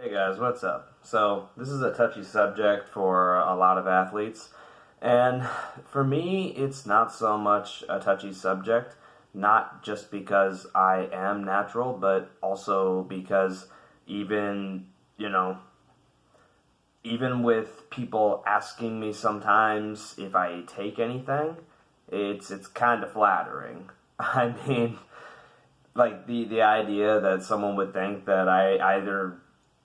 Hey guys, what's up? So, this is a touchy subject for a lot of athletes, and for me, it's not so much a touchy subject, not just because I am natural, but also because even, you know, even with people asking me sometimes if I take anything, it's kind of flattering. I mean, like the idea that someone would think that I either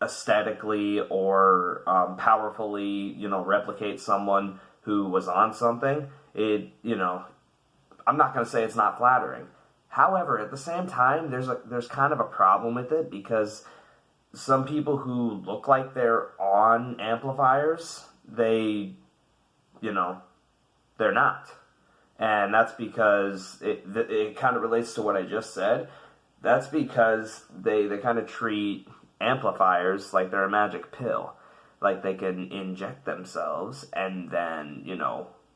aesthetically or powerfully, replicate someone who was on something, I'm not going to say it's not flattering. However, at the same time, there's kind of a problem with it because some people who look like they're on amplifiers, you know, they're not. And that's because it kind of relates to what I just said. That's because they kind of treat amplifiers like they're a magic pill. Like they can inject themselves and then,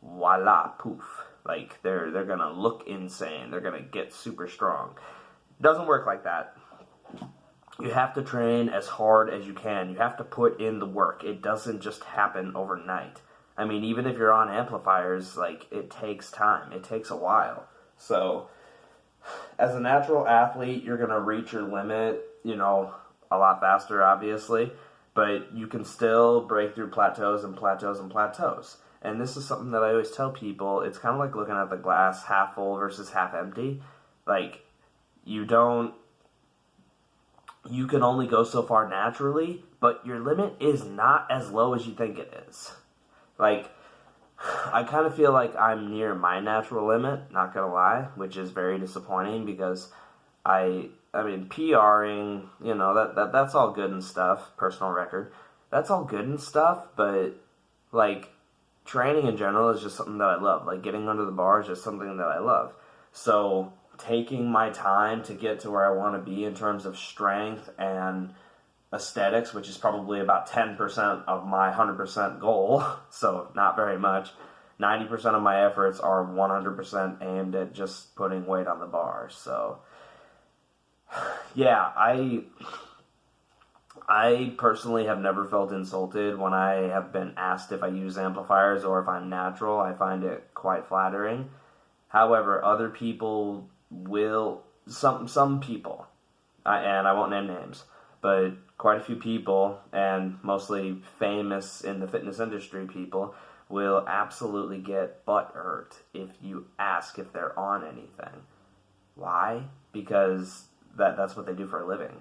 voila, poof. Like they're gonna look insane. They're gonna get super strong. It doesn't work like that. You have to train as hard as you can. You have to put in the work. It doesn't just happen overnight. I mean, even if you're on amplifiers, like, it takes time. It takes a while. So, as a natural athlete, you're going to reach your limit, a lot faster, obviously. But you can still break through plateaus and plateaus and plateaus. And this is something that I always tell people. It's kind of like looking at the glass half full versus half empty. Like, you can only go so far naturally, but your limit is not as low as you think it is. Like, I kind of feel like I'm near my natural limit, not gonna lie, which is very disappointing because I mean, PRing, that's all good and stuff, personal record. That's all good and stuff, but, like, training in general is just something that I love. Like, getting under the bar is just something that I love. So, taking my time to get to where I want to be in terms of strength and aesthetics, which is probably about 10% of my 100% goal, so not very much. 90% of my efforts are 100% aimed at just putting weight on the bar. So, yeah, I personally have never felt insulted when I have been asked if I use amplifiers or if I'm natural. I find it quite flattering. However, other people will, some people, and I won't name names, but quite a few people, and mostly famous in the fitness industry people, will absolutely get butt hurt if you ask if they're on anything. Why? Because that's what they do for a living.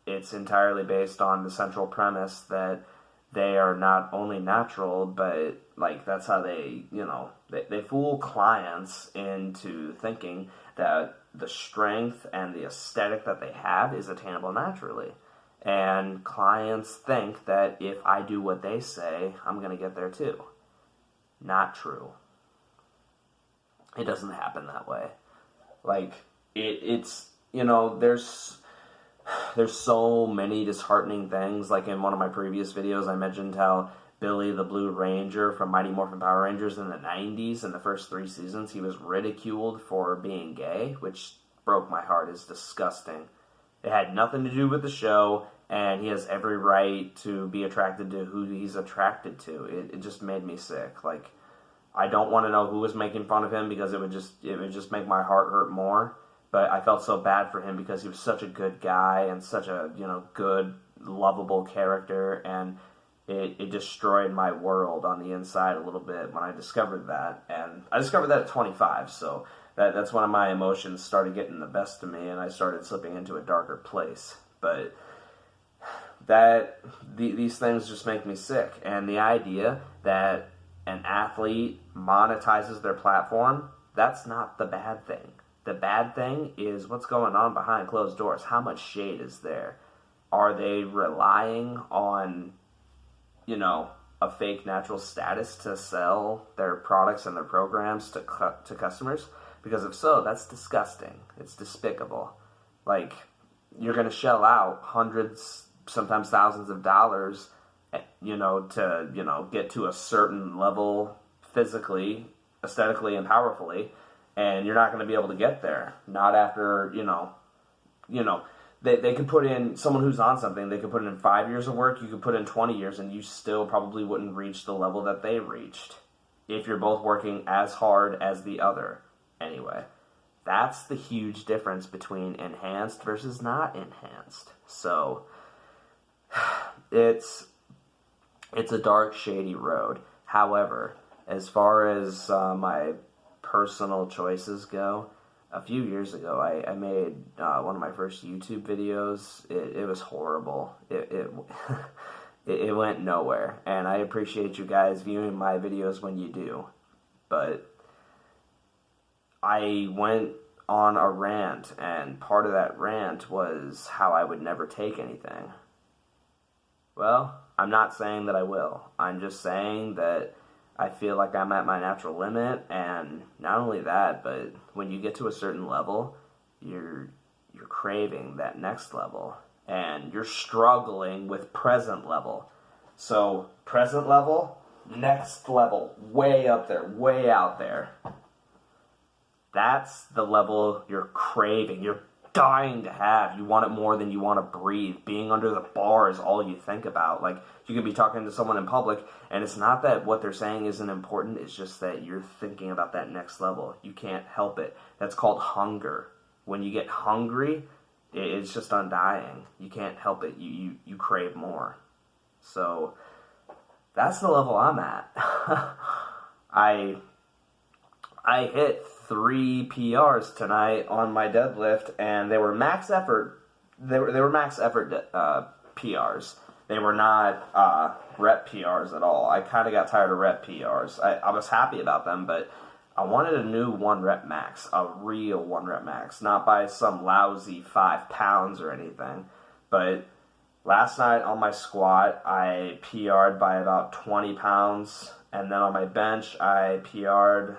It's entirely based on the central premise that they are not only natural, but like that's how they fool clients into thinking that the strength and the aesthetic that they have is attainable naturally. And clients think that if I do what they say, I'm going to get there too. Not true. It doesn't happen that way. Like, it's, there's so many disheartening things. Like in one of my previous videos, I mentioned how Billy the Blue Ranger from Mighty Morphin Power Rangers in the 90s, in the first 3 seasons, he was ridiculed for being gay, which broke my heart. It's disgusting. It had nothing to do with the show, and he has every right to be attracted to who he's attracted to. It just made me sick. Like, I don't want to know who was making fun of him because it would just make my heart hurt more. But I felt so bad for him because he was such a good guy and such a, good, lovable character, and it destroyed my world on the inside a little bit when I discovered that. And I discovered that at 25, so that's when my emotions started getting the best of me, and I started slipping into a darker place. But these things just make me sick. And the idea that an athlete monetizes their platform, that's not the bad thing. The bad thing is what's going on behind closed doors. How much shade is there? Are they relying on, a fake natural status to sell their products and their programs to customers? Because if so, that's disgusting. It's despicable. Like, you're going to shell out hundreds, sometimes thousands of dollars, to, get to a certain level physically, aesthetically, and powerfully, and you're not going to be able to get there. Not after, They could put in, someone who's on something, they could put in 5 years of work, you could put in 20 years, and you still probably wouldn't reach the level that they reached if you're both working as hard as the other. Anyway, that's the huge difference between enhanced versus not enhanced. So, it's a dark, shady road. However, as far as my personal choices go, a few years ago, I made one of my first YouTube videos. It was horrible. It went nowhere, and I appreciate you guys viewing my videos when you do. But I went on a rant, and part of that rant was how I would never take anything. Well, I'm not saying that I will. I'm just saying that I feel like I'm at my natural limit, and not only that, but when you get to a certain level, you're craving that next level, and you're struggling with present level. So, present level, next level, way up there, way out there. That's the level you're craving. You're dying to have. You want it more than you want to breathe. Being under the bar is all you think about. Like, you could be talking to someone in public, and it's not that what they're saying isn't important, it's just that you're thinking about that next level. You can't help it. That's called hunger. When you get hungry, it's just undying. You can't help it. You crave more. So, that's the level I'm at. I hit 3 PRs tonight on my deadlift, and they were max effort. They were max effort PRs. They were not rep PRs at all. I kind of got tired of rep PRs. I was happy about them, but I wanted a new 1 rep max, a real 1 rep max, not by some lousy 5 pounds or anything. But last night on my squat, I PR'd by about 20 pounds, and then on my bench, I PR'd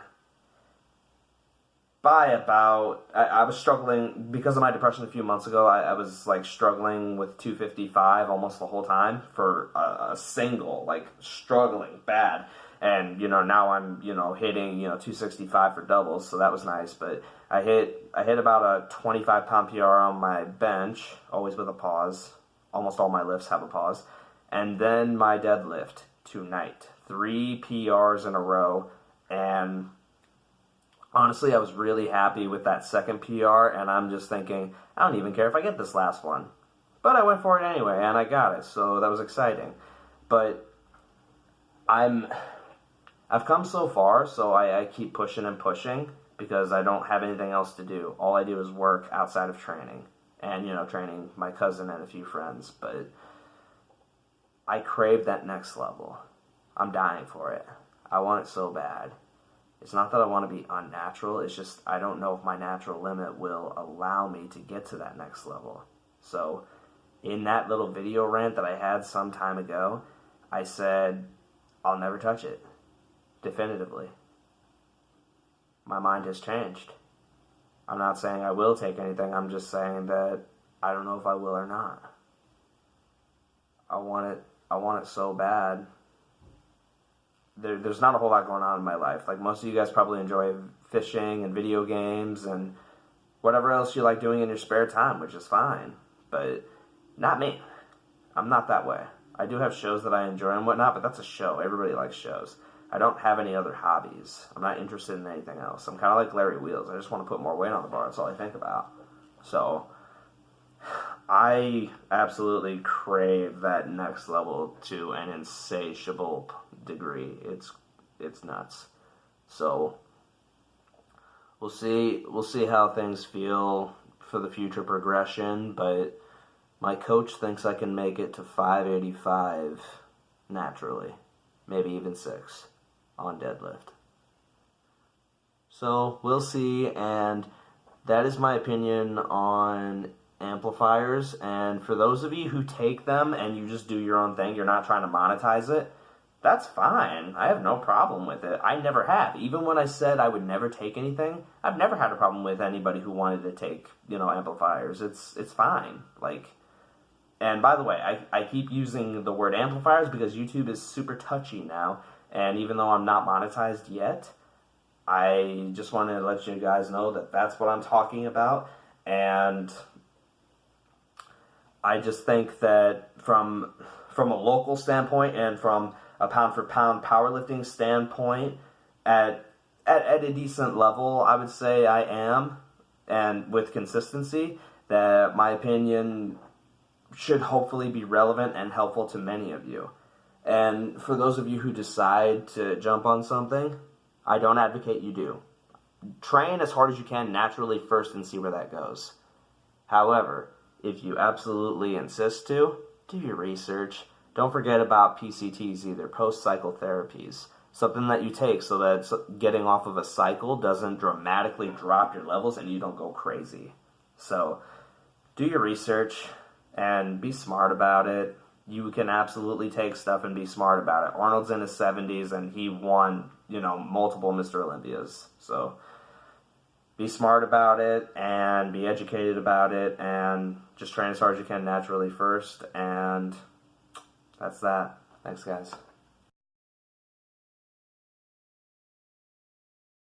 by about, I was struggling, because of my depression a few months ago, I was like struggling with 255 almost the whole time for a single, like struggling bad. And, now I'm, hitting, 265 for doubles, so that was nice. But I hit about a 25 pound PR on my bench, always with a pause. Almost all my lifts have a pause. And then my deadlift tonight. 3 PRs in a row, and honestly, I was really happy with that second PR, and I'm just thinking, I don't even care if I get this last one. But I went for it anyway, and I got it, so that was exciting. But I've come so far, so I keep pushing and pushing, because I don't have anything else to do. All I do is work outside of training, and, training my cousin and a few friends. But I crave that next level. I'm dying for it. I want it so bad. It's not that I want to be unnatural, it's just I don't know if my natural limit will allow me to get to that next level. So, in that little video rant that I had some time ago, I said, I'll never touch it. Definitively. My mind has changed. I'm not saying I will take anything, I'm just saying that I don't know if I will or not. I want it so bad. There's not a whole lot going on in my life. Like, most of you guys probably enjoy fishing and video games and whatever else you like doing in your spare time, which is fine. But not me. I'm not that way. I do have shows that I enjoy and whatnot, but that's a show. Everybody likes shows. I don't have any other hobbies. I'm not interested in anything else. I'm kind of like Larry Wheels. I just want to put more weight on the bar. That's all I think about. So, I absolutely crave that next level to an insatiable degree. It's nuts. So, we'll see how things feel for the future progression, but my coach thinks I can make it to 585 naturally, maybe even 6 on deadlift. So, we'll see, and that is my opinion on amplifiers. And for those of you who take them and you just do your own thing, you're not trying to monetize it, that's fine. I have no problem with it. I never have. Even when I said I would never take anything, I've never had a problem with anybody who wanted to take, amplifiers. It's fine. Like, and by the way, I keep using the word amplifiers because YouTube is super touchy now, and even though I'm not monetized yet, I just wanted to let you guys know that that's what I'm talking about. And I just think that from a local standpoint and from a pound for pound powerlifting standpoint, at a decent level, I would say I am, and with consistency, that my opinion should hopefully be relevant and helpful to many of you. And for those of you who decide to jump on something, I don't advocate you do. Train as hard as you can naturally first and see where that goes. However, if you absolutely insist to, do your research. Don't forget about PCTs either, post-cycle therapies. Something that you take so that getting off of a cycle doesn't dramatically drop your levels and you don't go crazy. So, do your research and be smart about it. You can absolutely take stuff and be smart about it. Arnold's in his 70s and he won, multiple Mr. Olympias. So, be smart about it and be educated about it and just train as hard as you can naturally first. And that's that. Thanks, guys.